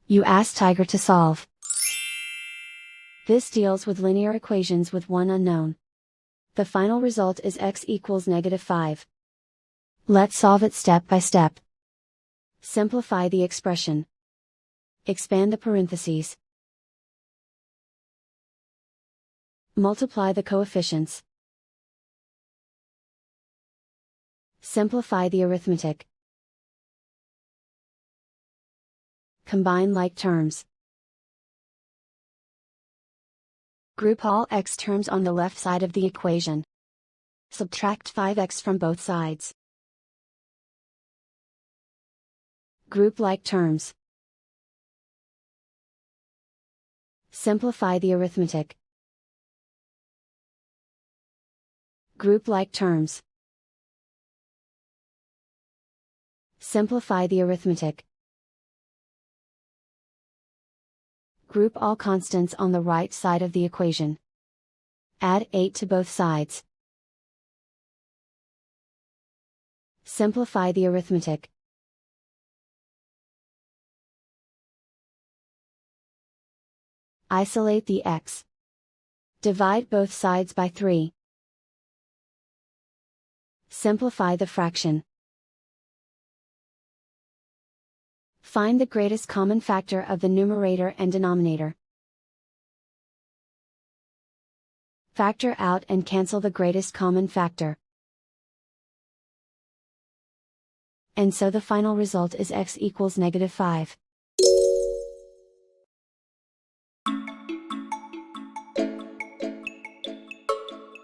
You ask Tiger to solve. This deals with linear equations with one unknown. The final result is x equals -5. Let's solve it step by step. Simplify the expression. Expand the parentheses. Multiply the coefficients. Simplify the arithmetic. Combine like terms. Group all x terms on the left side of the equation. Subtract 5x from both sides. Group like terms. Simplify the arithmetic. Group like terms. Simplify the arithmetic. Group all constants on the right side of the equation. Add 8 to both sides. Simplify the arithmetic. Isolate the x. Divide both sides by 3. Simplify the fraction. Find the greatest common factor of the numerator and denominator. Factor out and cancel the greatest common factor. And so the final result is x equals -5.